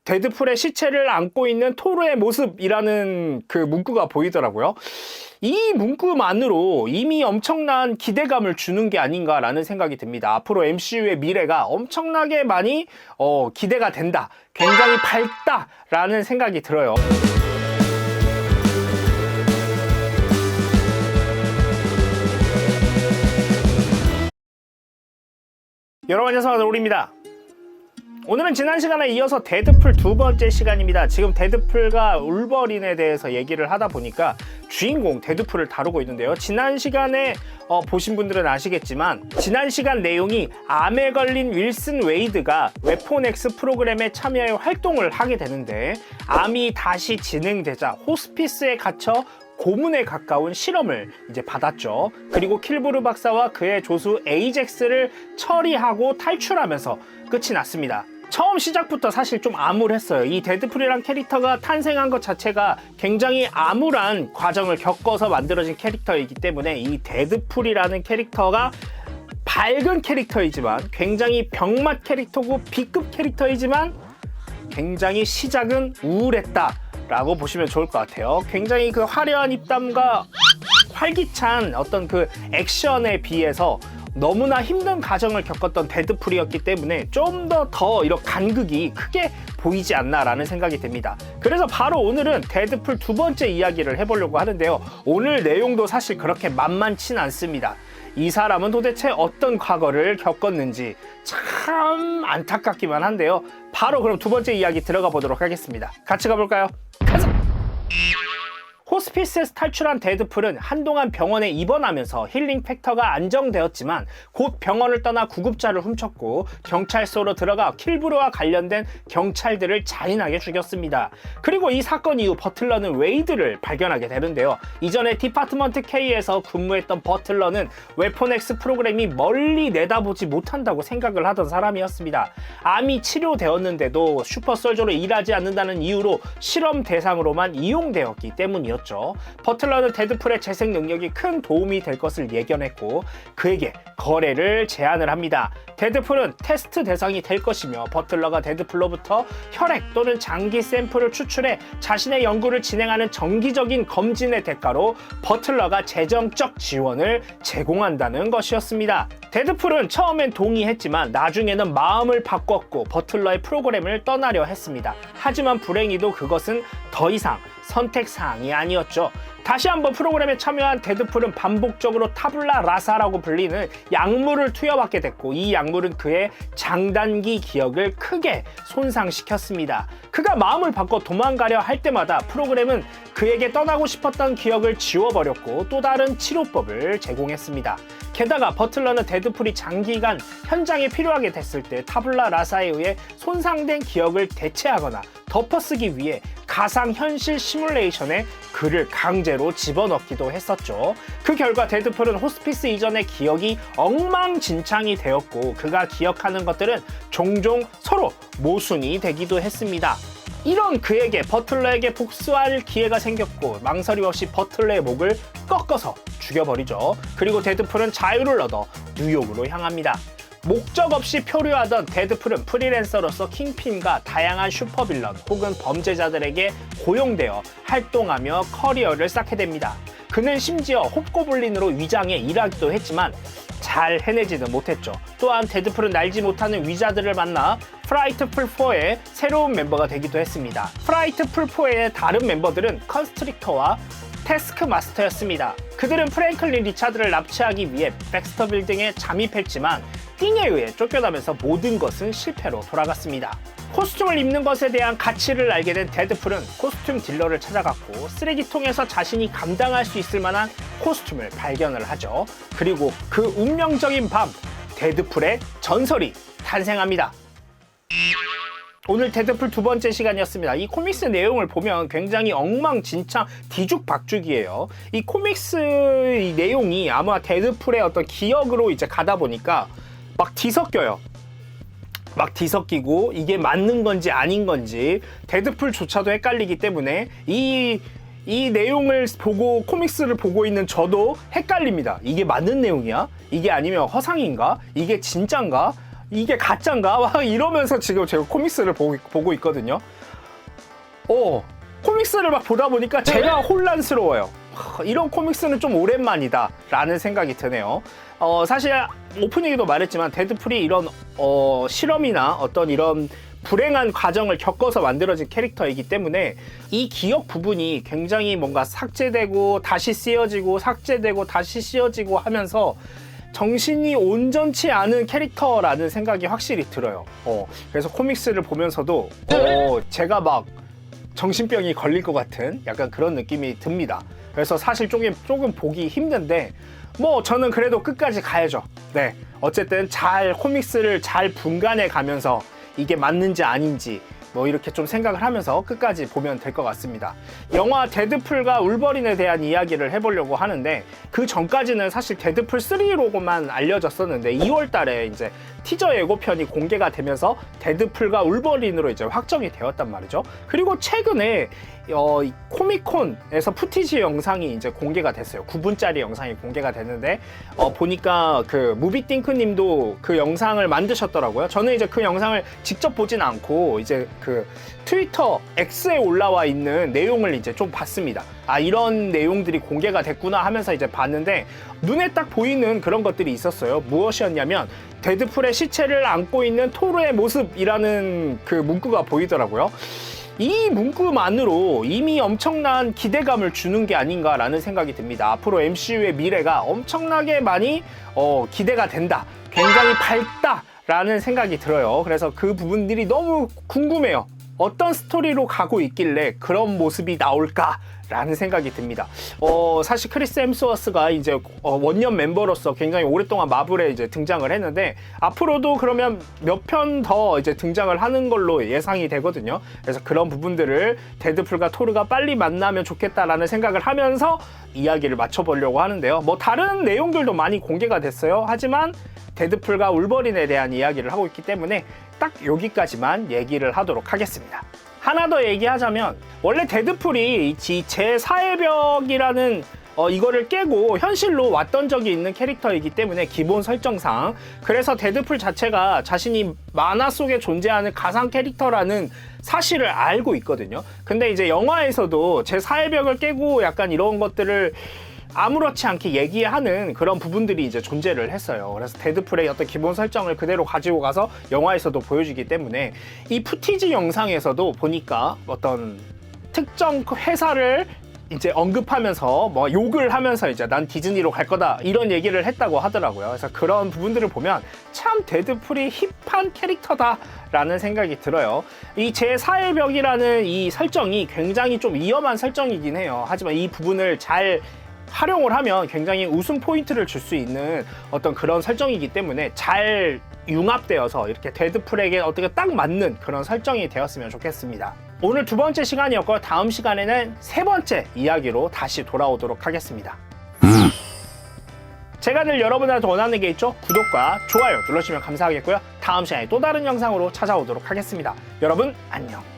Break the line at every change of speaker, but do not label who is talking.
데드풀의 시체를 안고 있는 토르의 모습이라는 그 문구가 보이더라고요. 이 문구만으로 이미 엄청난 기대감을 주는 게 아닌가라는 생각이 듭니다. 앞으로 MCU의 미래가 엄청나게 많이 기대가 된다. 굉장히 밝다라는 생각이 들어요. 여러분 안녕하세요, 로리입니다. 오늘은 지난 시간에 이어서 데드풀 두 번째 시간입니다. 지금 데드풀과 울버린에 대해서 얘기를 하다 보니까 주인공 데드풀을 다루고 있는데요. 지난 시간에 보신 분들은 아시겠지만 지난 시간 내용이 암에 걸린 윌슨 웨이드가 웨폰 X 프로그램에 참여해 활동을 하게 되는데, 암이 다시 진행되자 호스피스에 갇혀 고문에 가까운 실험을 이제 받았죠. 그리고 킬브루 박사와 그의 조수 에이젝스를 처리하고 탈출하면서 끝이 났습니다. 처음 시작부터 사실 좀 암울했어요. 이 데드풀이란 캐릭터가 탄생한 것 자체가 굉장히 암울한 과정을 겪어서 만들어진 캐릭터이기 때문에 이 데드풀이라는 캐릭터가 밝은 캐릭터이지만 굉장히 병맛 캐릭터고 B급 캐릭터이지만 굉장히 시작은 우울했다 라고 보시면 좋을 것 같아요. 굉장히 그 화려한 입담과 활기찬 어떤 그 액션에 비해서 너무나 힘든 과정을 겪었던 데드풀이었기 때문에 좀 더 이런 간극이 크게 보이지 않나라는 생각이 듭니다. 그래서 바로 오늘은 데드풀 두 번째 이야기를 해보려고 하는데요. 오늘 내용도 사실 그렇게 만만치 않습니다. 이 사람은 도대체 어떤 과거를 겪었는지 참 안타깝기만 한데요. 바로 그럼 두 번째 이야기 들어가 보도록 하겠습니다. 같이 가볼까요? 가자! 호스피스에서 탈출한 데드풀은 한동안 병원에 입원하면서 힐링 팩터가 안정되었지만 곧 병원을 떠나 구급차를 훔쳤고 경찰서로 들어가 킬브루와 관련된 경찰들을 잔인하게 죽였습니다. 그리고 이 사건 이후 버틀러는 웨이드를 발견하게 되는데요. 이전에 디파트먼트 K에서 근무했던 버틀러는 웨폰 X 프로그램이 멀리 내다보지 못한다고 생각을 하던 사람이었습니다. 암이 치료되었는데도 슈퍼솔저로 일하지 않는다는 이유로 실험 대상으로만 이용되었기 때문이었죠. 버틀러는 데드풀의 재생 능력이 큰 도움이 될 것을 예견했고 그에게 거래를 제안을 합니다. 데드풀은 테스트 대상이 될 것이며 버틀러가 데드풀로부터 혈액 또는 장기 샘플을 추출해 자신의 연구를 진행하는 정기적인 검진의 대가로 버틀러가 재정적 지원을 제공한다는 것이었습니다. 데드풀은 처음엔 동의했지만 나중에는 마음을 바꿨고 버틀러의 프로그램을 떠나려 했습니다. 하지만 불행히도 그것은 더 이상 선택사항이 아니었죠. 다시 한번 프로그램에 참여한 데드풀은 반복적으로 타블라 라사라고 불리는 약물을 투여받게 됐고 이 약물은 그의 장단기 기억을 크게 손상시켰습니다. 그가 마음을 바꿔 도망가려 할 때마다 프로그램은 그에게 떠나고 싶었던 기억을 지워버렸고 또 다른 치료법을 제공했습니다. 게다가 버틀러는 데드풀이 장기간 현장에 필요하게 됐을 때 타블라 라사에 의해 손상된 기억을 대체하거나 덮어쓰기 위해 가상현실 시뮬레이션에 그를 강제로 집어넣기도 했었죠. 그 결과 데드풀은 호스피스 이전의 기억이 엉망진창이 되었고 그가 기억하는 것들은 종종 서로 모순이 되기도 했습니다. 이런 그에게 버틀러에게 복수할 기회가 생겼고 망설임 없이 버틀러의 목을 꺾어서 죽여버리죠. 그리고 데드풀은 자유를 얻어 뉴욕으로 향합니다. 목적 없이 표류하던 데드풀은 프리랜서로서 킹핀과 다양한 슈퍼빌런 혹은 범죄자들에게 고용되어 활동하며 커리어를 쌓게 됩니다. 그는 심지어 홉고블린으로 위장해 일하기도 했지만 잘 해내지는 못했죠. 또한 데드풀은 날지 못하는 위자들을 만나 프라이트풀 4의 새로운 멤버가 되기도 했습니다. 프라이트풀 4의 다른 멤버들은 컨스트릭터와 태스크마스터였습니다. 그들은 프랭클린 리차드를 납치하기 위해 백스터 빌딩에 잠입했지만 띵에 의해 쫓겨나면서 모든 것은 실패로 돌아갔습니다. 코스튬을 입는 것에 대한 가치를 알게 된 데드풀은 코스튬 딜러를 찾아갔고 쓰레기통에서 자신이 감당할 수 있을 만한 코스튬을 발견을 하죠. 그리고 그 운명적인 밤, 데드풀의 전설이 탄생합니다. 오늘 데드풀 두 번째 시간이었습니다. 이 코믹스 내용을 보면 굉장히 엉망진창 뒤죽박죽이에요. 이 코믹스 내용이 아마 데드풀의 어떤 기억으로 이제 가다 보니까 막 뒤섞여요. 막 뒤섞이고 이게 맞는 건지 아닌 건지 데드풀조차도 헷갈리기 때문에 이 내용을 보고 코믹스를 보고 있는 저도 헷갈립니다. 이게 맞는 내용이야? 이게 아니면 허상인가? 이게 진짠가? 이게 가짜인가? 막 이러면서 지금 제가 코믹스를 보고 있거든요. 코믹스를 막 보다 보니까 제가 혼란스러워요. 이런 코믹스는 좀 오랜만이다 라는 생각이 드네요. 사실 오프닝에도 말했지만 데드풀이 이런 실험이나 어떤 이런 불행한 과정을 겪어서 만들어진 캐릭터이기 때문에 이 기억 부분이 굉장히 뭔가 삭제되고 다시 씌워지고 삭제되고 다시 씌워지고 하면서 정신이 온전치 않은 캐릭터라는 생각이 확실히 들어요. 그래서 코믹스를 보면서도 제가 막 정신병이 걸릴 것 같은 약간 그런 느낌이 듭니다. 그래서 사실 조금 보기 힘든데 뭐 저는 그래도 끝까지 가야죠. 네, 어쨌든 코믹스를 잘 분간해 가면서 이게 맞는지 아닌지 뭐 이렇게 좀 생각을 하면서 끝까지 보면 될 것 같습니다. 영화 데드풀과 울버린에 대한 이야기를 해보려고 하는데 그 전까지는 사실 데드풀 3로만 알려졌었는데 2월 달에 이제 티저 예고편이 공개가 되면서 데드풀과 울버린으로 이제 확정이 되었단 말이죠. 그리고 최근에 코미콘에서 푸티지 영상이 이제 공개가 됐어요. 9분짜리 영상이 공개가 됐는데 보니까 그 무비띵크 님도 그 영상을 만드셨더라고요. 저는 이제 그 영상을 직접 보진 않고 이제 그 트위터 X에 올라와 있는 내용을 이제 좀 봤습니다. 이런 내용들이 공개가 됐구나 하면서 이제 봤는데 눈에 딱 보이는 그런 것들이 있었어요. 무엇이었냐면 데드풀의 시체를 안고 있는 토르의 모습이라는 그 문구가 보이더라고요. 이 문구만으로 이미 엄청난 기대감을 주는 게 아닌가라는 생각이 듭니다. 앞으로 MCU의 미래가 엄청나게 많이 기대가 된다. 굉장히 밝다라는 생각이 들어요. 그래서 그 부분들이 너무 궁금해요. 어떤 스토리로 가고 있길래 그런 모습이 나올까라는 생각이 듭니다. 사실 크리스 햄스워스가 이제 원년 멤버로서 굉장히 오랫동안 마블에 이제 등장을 했는데 앞으로도 그러면 몇 편 더 이제 등장을 하는 걸로 예상이 되거든요. 그래서 그런 부분들을 데드풀과 토르가 빨리 만나면 좋겠다라는 생각을 하면서 이야기를 맞춰보려고 하는데요. 뭐 다른 내용들도 많이 공개가 됐어요. 하지만 데드풀과 울버린에 대한 이야기를 하고 있기 때문에 딱 여기까지만 얘기를 하도록 하겠습니다. 하나 더 얘기하자면 원래 데드풀이 제4의 벽이라는 이거를 깨고 현실로 왔던 적이 있는 캐릭터이기 때문에 기본 설정상 그래서 데드풀 자체가 자신이 만화 속에 존재하는 가상 캐릭터라는 사실을 알고 있거든요. 근데 이제 영화에서도 제4의 벽을 깨고 약간 이런 것들을 아무렇지 않게 얘기하는 그런 부분들이 이제 존재를 했어요. 그래서 데드풀의 어떤 기본 설정을 그대로 가지고 가서 영화에서도 보여주기 때문에 이 푸티지 영상에서도 보니까 어떤 특정 회사를 이제 언급하면서 뭐 욕을 하면서 이제 난 디즈니로 갈 거다 이런 얘기를 했다고 하더라고요. 그래서 그런 부분들을 보면 참 데드풀이 힙한 캐릭터다라는 생각이 들어요. 이 제4의 벽이라는 이 설정이 굉장히 좀 위험한 설정이긴 해요. 하지만 이 부분을 잘 활용을 하면 굉장히 웃음 포인트를 줄 수 있는 어떤 그런 설정이기 때문에 잘 융합되어서 이렇게 데드풀에게 어떻게 딱 맞는 그런 설정이 되었으면 좋겠습니다. 오늘 두 번째 시간이었고 다음 시간에는 세 번째 이야기로 다시 돌아오도록 하겠습니다. 제가 늘 여러분들한테 원하는 게 있죠? 구독과 좋아요 눌러주시면 감사하겠고요. 다음 시간에 또 다른 영상으로 찾아오도록 하겠습니다. 여러분 안녕.